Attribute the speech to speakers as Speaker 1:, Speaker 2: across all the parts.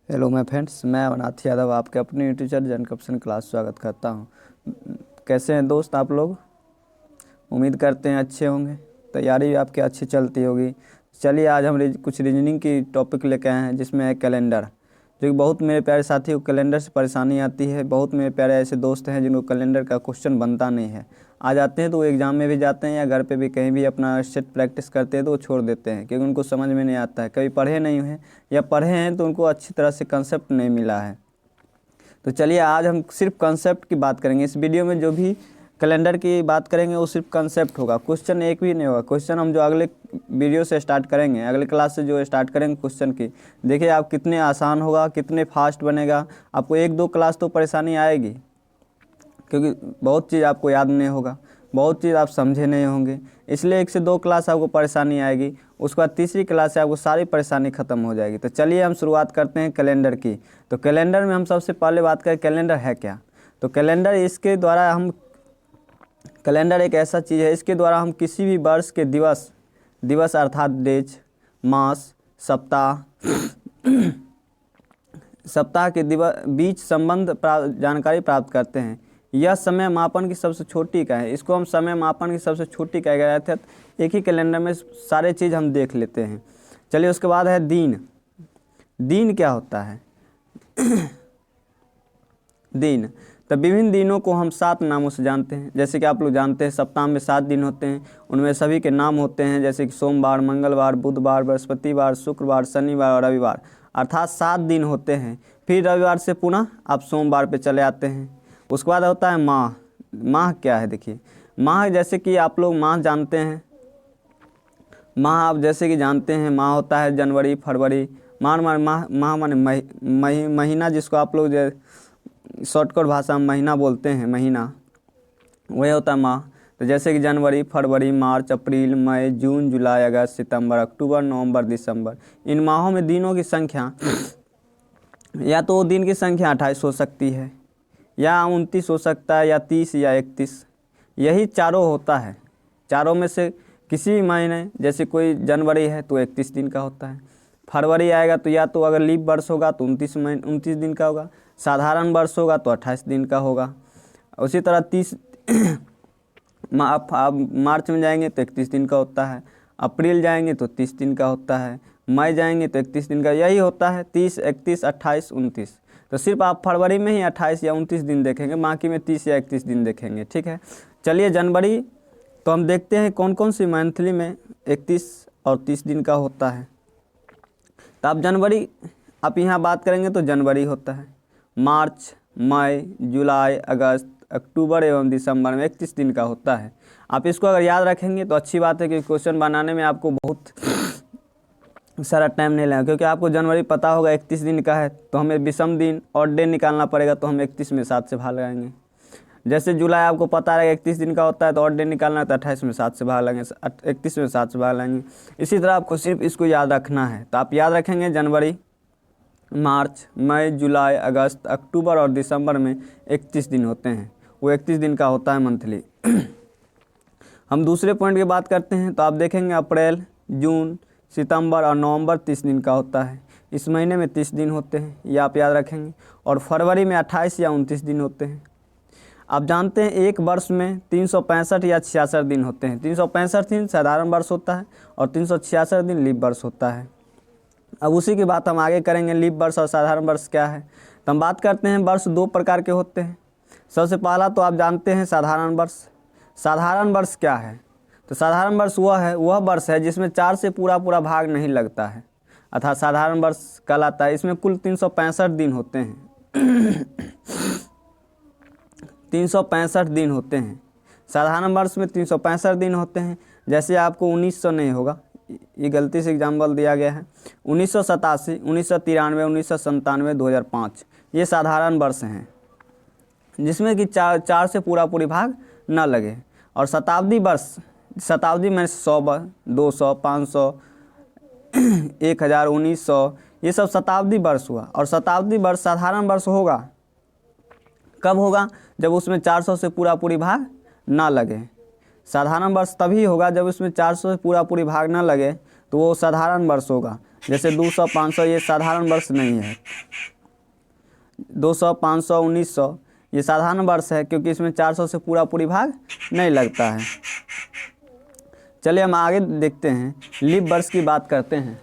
Speaker 1: Hello my friends, मैं अवनाथ यादव आपके अपने यूट्यूब चैनल जन कप्सन क्लास स्वागत करता हूं। कैसे हैं दोस्त आप लोग? उम्मीद करते हैं अच्छे होंगे। तैयारी भी आपकी अच्छी चलती होगी। चलिए आज हम कुछ रीजनिंग की टॉपिक लेके आए हैं, जिसमें है कैलेंडर। जो कि बहुत मेरे प्यारे साथी को कैलेंडर से परेशानी आती है। बहुत मेरे प्यारे ऐसे दोस्त हैं जिनको कैलेंडर का क्वेश्चन बनता नहीं है। आ जाते हैं तो वो एग्ज़ाम में भी जाते हैं या घर पे भी कहीं भी अपना सेट प्रैक्टिस करते हैं तो वो छोड़ देते हैं, क्योंकि उनको समझ में नहीं आता है। कभी पढ़े नहीं हैं या पढ़े हैं तो उनको अच्छी तरह से कंसेप्ट नहीं मिला है। तो चलिए आज हम सिर्फ कंसेप्ट की बात करेंगे। इस वीडियो में जो भी कैलेंडर की बात करेंगे वो सिर्फ कंसेप्ट होगा, क्वेश्चन एक भी नहीं होगा। क्वेश्चन हम जो अगले वीडियो से स्टार्ट करेंगे, अगले क्लास से जो स्टार्ट करेंगे क्वेश्चन की, देखिए आप कितने आसान होगा, कितने फास्ट बनेगा। आपको एक दो क्लास तो परेशानी आएगी, क्योंकि बहुत चीज़ आपको याद नहीं होगा, बहुत चीज़ आप समझे नहीं होंगे, इसलिए एक से दो क्लास आपको परेशानी आएगी। उसके बाद तीसरी क्लास से आपको सारी परेशानी ख़त्म हो जाएगी। तो चलिए हम शुरुआत करते हैं कैलेंडर की। तो कैलेंडर में हम सबसे पहले बात करें कैलेंडर है क्या। तो कैलेंडर कैलेंडर एक ऐसा चीज़ है, इसके द्वारा हम किसी भी वर्ष के दिवस अर्थात डेज, मास, सप्ताह के बीच संबंध जानकारी प्राप्त करते हैं। यह समय मापन की सबसे छोटी इकाई है। इसको हम समय मापन की सबसे छोटी इकाई कहते हैं। एक ही कैलेंडर में सारे चीज़ हम देख लेते हैं। चलिए उसके बाद है दिन। दिन क्या होता है? दिन, तो विभिन्न दिनों को हम 7 नामों से जानते हैं। जैसे कि आप लोग जानते हैं सप्ताह में 7 दिन होते हैं, उनमें सभी के नाम होते हैं, जैसे कि सोमवार, मंगलवार, बुधवार, बृहस्पतिवार, शुक्रवार, शनिवार और रविवार, अर्थात 7 दिन होते हैं। फिर रविवार से पुनः आप सोमवार पे चले आते हैं। उसके बाद होता है माह। माह क्या है? देखिए माह, जैसे कि आप लोग माह जानते हैं, माह आप जैसे कि जानते हैं माह होता है जनवरी, फरवरी। माह माने महीना, जिसको आप लोग शॉर्टकट भाषा में महीना बोलते हैं, महीना वही होता है माह। तो जैसे कि जनवरी, फरवरी, मार्च, अप्रैल, मई, जून, जुलाई, अगस्त, सितंबर, अक्टूबर, नवंबर, दिसंबर। इन माहों में दिनों की संख्या या तो दिन की संख्या 28 हो सकती है, या 29 हो सकता है, या 30 या 31। यही चारों होता है। चारों में से किसी भी महीने, जैसे कोई जनवरी है तो 31 दिन का होता है। फरवरी आएगा तो या तो अगर लीप वर्ष होगा तो 29 दिन का होगा, साधारण वर्ष होगा तो 28 दिन का होगा। उसी तरह 30 आप मार्च में जाएंगे तो 31 दिन का होता है, अप्रैल जाएंगे तो 30 दिन का होता है, मई जाएंगे तो 31 दिन का। यही होता है 30, 31, 28, 29। तो सिर्फ आप फरवरी में ही 28 या 29 दिन देखेंगे, बाकी में 30 या 31 दिन देखेंगे। ठीक है, चलिए जनवरी तो हम देखते हैं कौन कौन सी मंथली में 31 और 30 दिन का होता है। तो आप जनवरी आप यहाँ बात करेंगे तो जनवरी होता है। मार्च, मई, जुलाई, अगस्त, अक्टूबर एवं दिसंबर में 31 दिन का होता है। आप इसको अगर याद रखेंगे तो अच्छी बात है कि क्वेश्चन बनाने में आपको बहुत सारा टाइम नहीं लगेगा, क्योंकि आपको जनवरी पता होगा 31 दिन का है, तो हमें विषम दिन और डे निकालना पड़ेगा, तो हम 31 में 7 से भाग लगाएंगे। जैसे जुलाई आपको पता रहेगा 31 दिन का होता है, तो और डे निकालना है तो 28 में 7 से भाग लेंगे, 31 में 7 से भाग लेंगे। इसी तरह आपको सिर्फ इसको याद रखना है। तो आप याद रखेंगे जनवरी, मार्च, मई, जुलाई, अगस्त, अक्टूबर और दिसंबर में 31 दिन होते हैं। वो 31 दिन का होता है मंथली। हम दूसरे पॉइंट की बात करते हैं तो आप देखेंगे अप्रैल, जून, सितंबर और नवंबर 30 दिन का होता है। इस महीने में 30 दिन होते हैं, ये आप याद रखेंगे। और फरवरी में 28 या 29 दिन होते हैं। आप जानते हैं एक वर्ष में 365 या 66 दिन होते हैं। 365 दिन साधारण वर्ष होता है और 366 दिन लीप वर्ष होता है। अब उसी की बात हम आगे करेंगे, लीप वर्ष और साधारण वर्ष क्या है। तो हम बात करते हैं वर्ष 2 प्रकार के होते हैं। सबसे पहला तो आप जानते हैं साधारण वर्ष। साधारण वर्ष क्या है? तो साधारण वर्ष वह वर्ष है जिसमें 4 से पूरा भाग नहीं लगता है, अर्थात साधारण वर्ष कहलाता है। इसमें कुल 365 दिन होते हैं। 365 दिन होते हैं साधारण वर्ष में, 365 दिन होते हैं। जैसे आपको 1900 नहीं होगा, ये गलती से एग्जाम्पल दिया गया है। 1987, 1993, 1997, 2005 ये साधारण वर्ष हैं, जिसमें कि चार से पूरी भाग न लगे। और शताब्दी वर्ष, शताब्दी में 100, 200, 500, 1000, 1900, ये सब शताब्दी वर्ष हुआ। और शताब्दी वर्ष साधारण वर्ष होगा कब होगा? जब उसमें 400 से पूरी भाग ना लगे। साधारण वर्ष तभी होगा जब उसमें 400 से पूरी भाग ना लगे, तो वो साधारण वर्ष होगा। जैसे 200, 500 ये साधारण वर्ष नहीं है। 200, 500, 1900 ये साधारण वर्ष है, क्योंकि इसमें 400 से पूरी भाग नहीं लगता है। चलिए हम आगे देखते हैं, लीप वर्ष की बात करते हैं।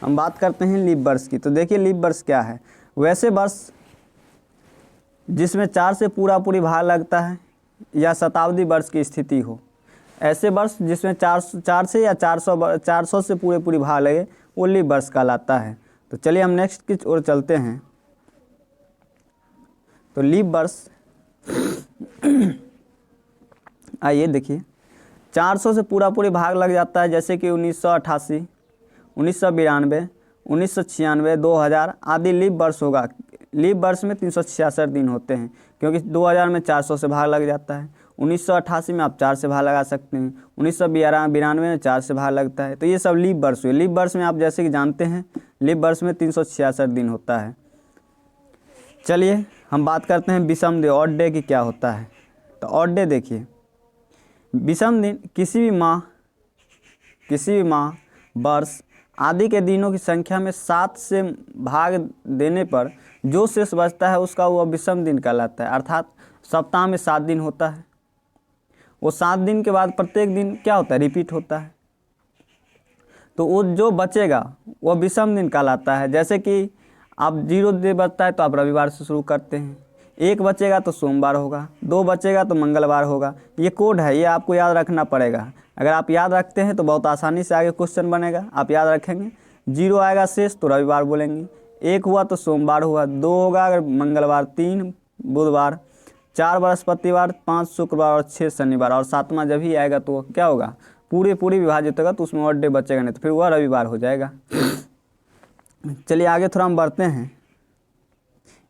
Speaker 1: हम बात करते हैं लीप वर्ष की। तो देखिए लीप वर्ष क्या है। वैसे वर्ष जिसमें 4 से पूरी भाग लगता है या शताब्दी वर्ष की स्थिति हो। ऐसे वर्ष जिसमें 4 से या 400 से पूरी भाग लगे वो लीप वर्ष कहलाता है। तो चलिए हम नेक्स्ट की ओर चलते हैं। तो लीप वर्ष आइए देखिए, 400 से पूरी भाग लग जाता है, जैसे कि 1988, 1992, 1996, 2000 आदि लीप वर्ष होगा। लीप वर्ष में 366 दिन होते हैं, क्योंकि 2000 में 400 से भाग लग जाता है। 1988 में आप 4 से भाग लगा सकते हैं। 1992 में 4 से भाग लगता है। तो ये सब लीप वर्ष हुए। लीप वर्ष में आप जैसे कि जानते हैं, लीप वर्ष में 366 दिन होता है। चलिए हम बात करते हैं विषम डे, ऑड डे की क्या होता है। तो ऑड डे देखिए, विषम दिन किसी भी माह, वर्ष आदि के दिनों की संख्या में 7 से भाग देने पर जो शेष बचता है उसका वह विषम दिन कहलाता है। अर्थात सप्ताह में 7 दिन होता है, वो 7 दिन के बाद प्रत्येक दिन क्या होता है, रिपीट होता है। तो वो जो बचेगा वह विषम दिन कहलाता है। जैसे कि आप 0 दिन बचता है तो आप रविवार से शुरू करते हैं, 1 बचेगा तो सोमवार होगा, 2 बचेगा तो मंगलवार होगा। ये कोड है, ये आपको याद रखना पड़ेगा। अगर आप याद रखते हैं तो बहुत आसानी से आगे क्वेश्चन बनेगा। आप याद रखेंगे, 0 आएगा शेष तो रविवार बोलेंगे, 1 हुआ तो सोमवार हुआ, 2 होगा अगर मंगलवार, 3 बुधवार, 4 बृहस्पतिवार, 5 शुक्रवार और 6 शनिवार, और 7वां जब ही आएगा तो क्या होगा, पूरी विभाजित होगा, तो उसमें ऑड डे बचेगा नहीं, तो फिर वह रविवार हो जाएगा। चलिए आगे थोड़ा हम बढ़ते हैं।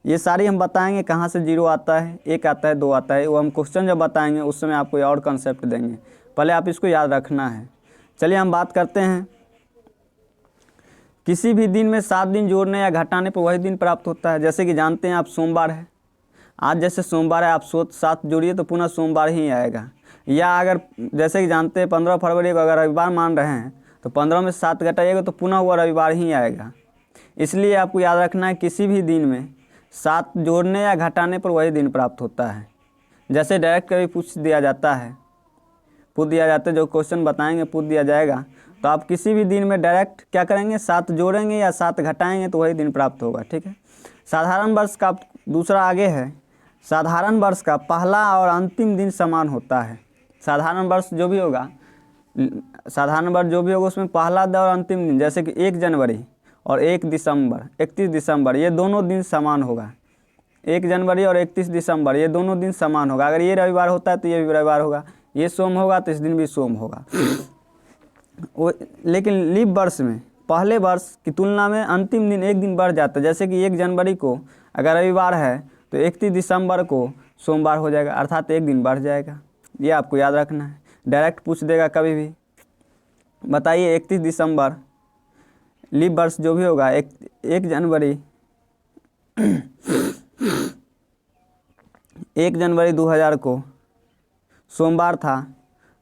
Speaker 1: ये सारी हम बताएंगे कहाँ से 0 आता है, 1 आता है, 2 आता है, वो हम क्वेश्चन जब बताएंगे उस समय आपको और कंसेप्ट देंगे। पहले आप इसको याद रखना है। चलिए हम बात करते हैं, किसी भी दिन में 7 दिन जोड़ने या घटाने पर वही दिन प्राप्त होता है। जैसे कि जानते हैं आप सोमवार है, आज जैसे सोमवार है, आप 7 जोड़िए तो पुनः सोमवार ही आएगा। या अगर जैसे कि जानते हैं 15 फरवरी को अगर रविवार मान रहे हैं तो 15 में 7 घटाइएगा तो पुनः वह रविवार ही आएगा। इसलिए आपको याद रखना है, किसी भी दिन में 7 जोड़ने या घटाने पर वही दिन प्राप्त होता है। जैसे डायरेक्ट कभी पूछ दिया जाता है, जो क्वेश्चन बताएंगे पूछ दिया जाएगा, तो आप किसी भी दिन में डायरेक्ट क्या करेंगे, 7 जोड़ेंगे या 7 घटाएंगे तो वही दिन प्राप्त होगा। ठीक है। साधारण वर्ष का दूसरा आगे है, साधारण वर्ष का पहला और अंतिम दिन समान होता है। साधारण वर्ष जो भी होगा उसमें पहला और अंतिम दिन, जैसे कि 1 जनवरी और 1 दिसंबर, 31 दिसंबर, ये दोनों दिन समान होगा। 1 जनवरी और 31 दिसंबर ये दोनों दिन समान होगा। अगर ये रविवार होता है तो ये भी रविवार होगा, ये सोम होगा तो इस दिन भी सोम होगा। लेकिन लीप वर्ष में पहले वर्ष की तुलना में अंतिम दिन 1 दिन बढ़ जाता है। जैसे कि 1 जनवरी को अगर रविवार है तो 31 दिसंबर को सोमवार हो जाएगा, अर्थात 1 दिन बढ़ जाएगा। ये आपको याद रखना है, डायरेक्ट पूछ देगा कभी भी। बताइए 31 दिसंबर लीप वर्ष जो भी होगा, 1 जनवरी 2000 को सोमवार था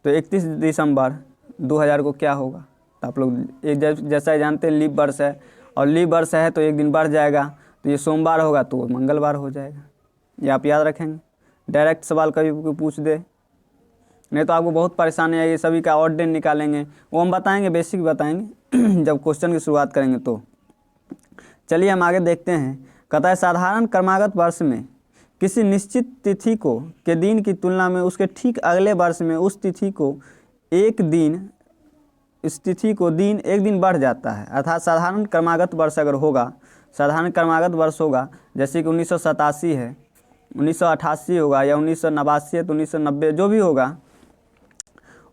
Speaker 1: तो 31 दिसंबर 2000 को क्या होगा। तो आप लोग एक जैसा ही जानते हैं लीप वर्ष है, और लीप वर्ष है तो 1 दिन बढ़ जाएगा, तो ये सोमवार होगा तो मंगलवार हो जाएगा। ये आप याद रखेंगे। डायरेक्ट सवाल कभी पूछ दे, नहीं तो आपको बहुत परेशानी आएगी। सभी का ऑड डे निकालेंगे, वो हम बताएंगे, बेसिक बताएंगे जब क्वेश्चन की शुरुआत करेंगे तो। चलिए हम आगे देखते हैं। कहता है साधारण क्रमागत वर्ष में किसी निश्चित तिथि के दिन की तुलना में उसके ठीक अगले वर्ष में उस तिथि को एक दिन 1 दिन बढ़ जाता है। अर्थात साधारण क्रमागत वर्ष अगर होगा, साधारण क्रमागत वर्ष होगा, जैसे कि 1987 है, 1988 होगा या 1989 है तो 1990 जो भी होगा,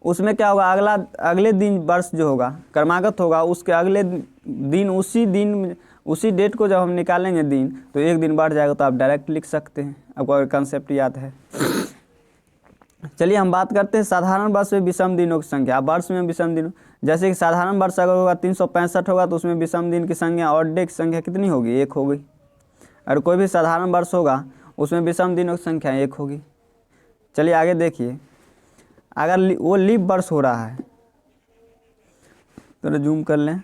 Speaker 1: उसमें क्या होगा, अगले दिन वर्ष जो होगा क्रमागत होगा, उसके अगले दिन उसी डेट को जब हम निकालेंगे दिन तो 1 दिन बढ़ जाएगा। तो आप डायरेक्ट लिख सकते हैं, आपको अगर कंसेप्ट याद है। चलिए हम बात करते हैं साधारण वर्ष में विषम दिनों की संख्या। वर्ष में विषम दिन, जैसे कि साधारण वर्ष अगर होगा 365 होगा तो उसमें विषम दिन की संख्या, ऑड डे की संख्या कितनी होगी, 1 होगी। अगर कोई भी साधारण वर्ष होगा उसमें विषम दिनों की संख्या 1 होगी। चलिए आगे देखिए, अगर वो लीप वर्ष हो रहा है, तो जूम कर लें,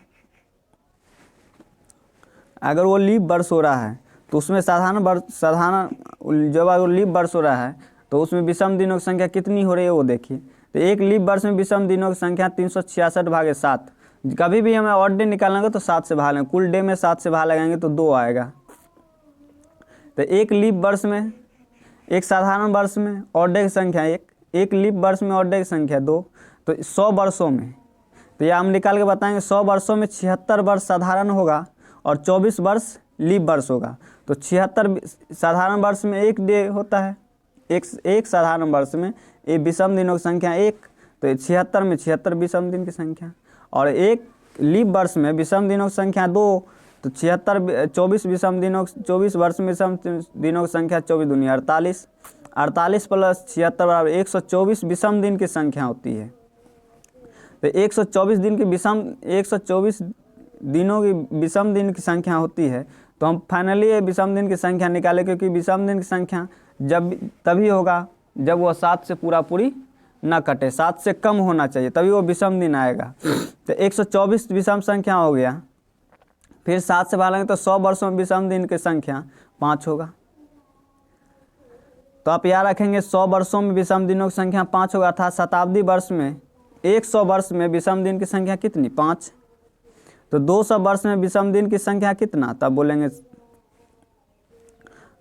Speaker 1: अगर वो लीप वर्ष हो रहा है तो उसमें साधारण जब अगर लीप वर्ष हो रहा है तो उसमें विषम दिनों की संख्या कितनी हो रही है वो देखिए। तो एक लीप वर्ष में विषम दिनों की संख्या 366/7। कभी भी हमें ऑड डे निकालना होगा तो 7 से भाग लेंगे, कुल डे में 7 से भाग लगाएंगे तो 2 आएगा। तो एक लीप वर्ष में, एक साधारण वर्ष में ऑड डे की संख्या 1, एक लीप वर्ष में ऑड डे की संख्या 2। तो 100 वर्षों में, तो यह हम निकाल के बताएंगे, 100 वर्षों में 76 वर्ष साधारण होगा और 24 वर्ष लीप वर्ष होगा। तो 76 साधारण वर्ष में एक डे होता है, एक साधारण वर्ष में एक विषम दिनों की संख्या 1, तो 76 में 76 विषम दिन की संख्या, और एक लीप वर्ष में विषम दिनों की संख्या 2, तो 24 विषम दिनों, 24 वर्ष में विषम दिनों की संख्या 24 दूनी 48, 48 प्लस 76 बराबर 124 विषम दिन की संख्या होती है। तो 124 दिन की 124 दिनों की विषम दिन की संख्या होती है। तो हम फाइनली ये विषम दिन की संख्या निकालें, क्योंकि विषम दिन की संख्या जब तभी होगा जब वह 7 से पूरी ना कटे, 7 से कम होना चाहिए, तभी वो विषम दिन आएगा। तो 124 विषम संख्या हो गया, फिर 7 से भागेंगे तो 100 वर्षों में विषम दिन की संख्या 5 होगा। तो आप याद रखेंगे 100 वर्षों में विषम दिनों की संख्या 5 होगा, अर्थात शताब्दी वर्ष में 100 वर्ष में विषम दिन की संख्या कितनी, 5। तो 200 वर्ष में विषम दिन की संख्या कितना, तब बोलेंगे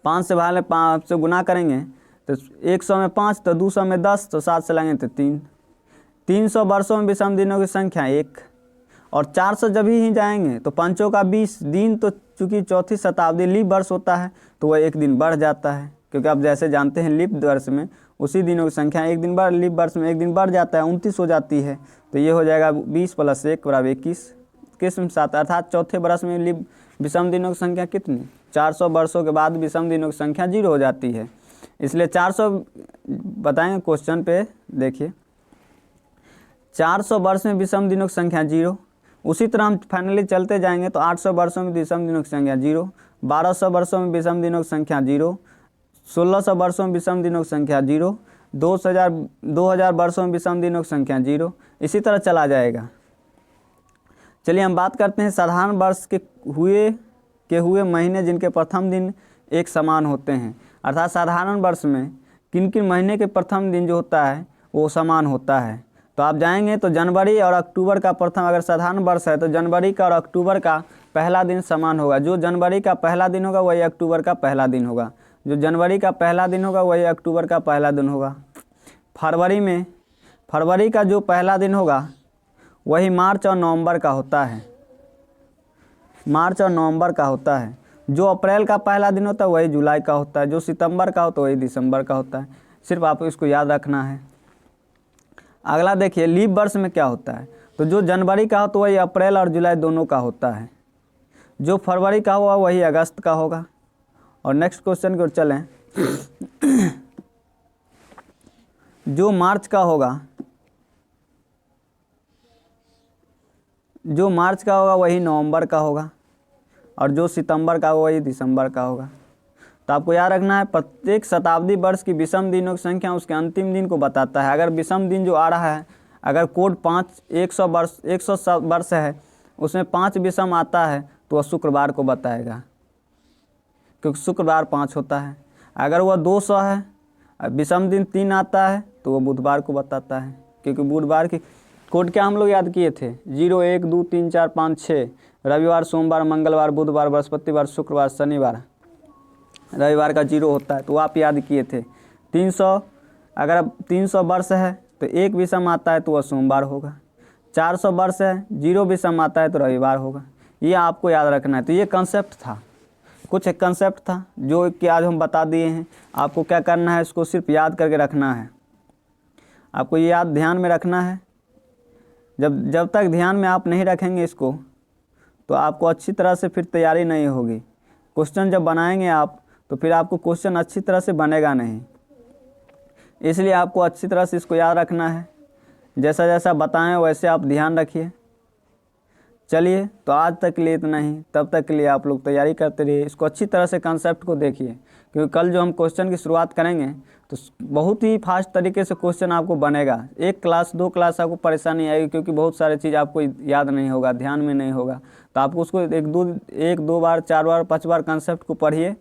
Speaker 1: 5 से भाग 5 से गुना करेंगे तो 100 में 5, तो 200 में 10, तो 7 से लगेंगे तो 3। 300 वर्षों में विषम दिनों की संख्या 1, और 400 जब ही जाएंगे तो 5 का 20 दिन, तो चूँकि चौथी शताब्दी लीप वर्ष होता है तो वह एक दिन बढ़ जाता है, क्योंकि आप जैसे जानते हैं लीप वर्ष में उसी दिनों की संख्या एक दिन बढ़, लीप वर्ष में एक दिन बढ़ जाता है, 29 हो जाती है। तो ये हो जाएगा 20 + 1 = 21, किस्म 7, अर्थात चौथे वर्ष में लीप विषम दिनों की संख्या कितनी, 400 वर्षों के बाद विषम दिनों की संख्या 0 हो जाती है, इसलिए 400 बताएंगे क्वेश्चन पे। देखिए 400 वर्ष में विषम दिनों की संख्या 0, उसी तरह हम फाइनली चलते जाएंगे तो 800 वर्षों में विषम दिनों की संख्या 0, 1200 वर्षों में विषम दिनों की संख्या 0, 1600 वर्षों में विषम दिनों की संख्या 0, 2000 वर्षों में विषम दिनों की संख्या 0, इसी तरह चला जाएगा। चलिए हम बात करते हैं साधारण वर्ष के हुए महीने जिनके प्रथम दिन एक समान होते हैं, अर्थात साधारण वर्ष में किन किन महीने के प्रथम दिन जो होता है वो समान होता है। तो आप जाएंगे तो जनवरी और अक्टूबर का प्रथम, अगर साधारण वर्ष है तो जनवरी का और अक्टूबर का पहला दिन समान होगा, जो जनवरी का पहला दिन होगा वही अक्टूबर का पहला दिन होगा, जो जनवरी का पहला दिन होगा वही अक्टूबर का पहला दिन होगा। फरवरी का जो पहला दिन होगा वही मार्च और नवंबर का होता है, मार्च और नवंबर का होता है। जो अप्रैल का पहला दिन होता है वही जुलाई का होता है, जो सितंबर का होता है वही दिसंबर का होता है। सिर्फ आपको इसको याद रखना है। अगला देखिए लीप वर्ष में क्या होता है, तो जो जनवरी का हो तो वही अप्रैल और जुलाई दोनों का होता है, जो फरवरी का हुआ वही अगस्त का होगा। और नेक्स्ट क्वेश्चन की ओर चलें। जो मार्च का होगा वही नवंबर का होगा, और जो सितंबर का होगा वही दिसंबर का होगा। तो आपको याद रखना है प्रत्येक शताब्दी वर्ष की विषम दिनों की संख्या उसके अंतिम दिन को बताता है। अगर विषम दिन जो आ रहा है, अगर कोड 100 वर्ष है उसमें 5 विषम आता है तो वह शुक्रवार को बताएगा, क्योंकि शुक्रवार 5 होता है। अगर वह 200 है, विषम दिन 3 आता है तो वह बुधवार को बताता है, क्योंकि बुधवार की कोड क्या हम लोग याद किए थे, 0 1 2 3 4 5 6, रविवार सोमवार मंगलवार बुधवार बृहस्पतिवार शुक्रवार शनिवार, रविवार का 0 होता है, तो आप याद किए थे। 300, अगर 300 वर्ष है तो 1 विषम आता है तो वह सोमवार होगा। 400 वर्ष है, 0 विषम आता है तो रविवार होगा। ये आपको याद रखना है। तो ये कंसेप्ट था, कुछ एक कंसेप्ट था जो कि आज हम बता दिए हैं। आपको क्या करना है, इसको सिर्फ याद करके रखना है। आपको ये याद ध्यान में रखना है। जब तक ध्यान में आप नहीं रखेंगे इसको, तो आपको अच्छी तरह से फिर तैयारी नहीं होगी। क्वेश्चन जब बनाएंगे आप तो फिर आपको क्वेश्चन अच्छी तरह से बनेगा नहीं। इसलिए आपको अच्छी तरह से इसको याद रखना है। जैसा जैसा बताएं वैसे आप ध्यान रखिए। चलिए तो आज तक के लिए इतना ही। तब तक के लिए आप लोग तैयारी करते रहिए। इसको अच्छी तरह से कंसेप्ट को देखिए क्योंकि कल जो हम क्वेश्चन की शुरुआत करेंगे तो बहुत ही फास्ट तरीके से क्वेश्चन आपको बनेगा। एक क्लास 2 क्लास आपको परेशानी आएगी, क्योंकि बहुत सारे चीज़ आपको याद नहीं होगा, ध्यान में नहीं होगा। तो आपको उसको एक दो बार 4 बार 5 बार कंसेप्ट को पढ़िए।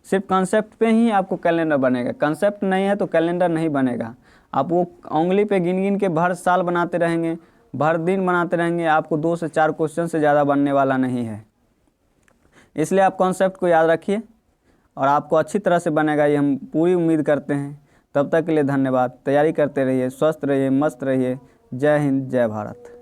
Speaker 1: सिर्फ कंसेप्ट पे ही आपको कैलेंडर बनेगा। कंसेप्ट नहीं है तो कैलेंडर नहीं बनेगा। आप वो उंगली पे गिन गिन के भर साल बनाते रहेंगे, भर दिन बनाते रहेंगे, आपको 2 से 4 क्वेश्चन से ज़्यादा बनने वाला नहीं है। इसलिए आप कॉन्सेप्ट को याद रखिए और आपको अच्छी तरह से बनेगा, ये हम पूरी उम्मीद करते हैं। तब तक के लिए धन्यवाद। तैयारी करते रहिए, स्वस्थ रहिए, मस्त रहिए। जय हिंद, जय भारत।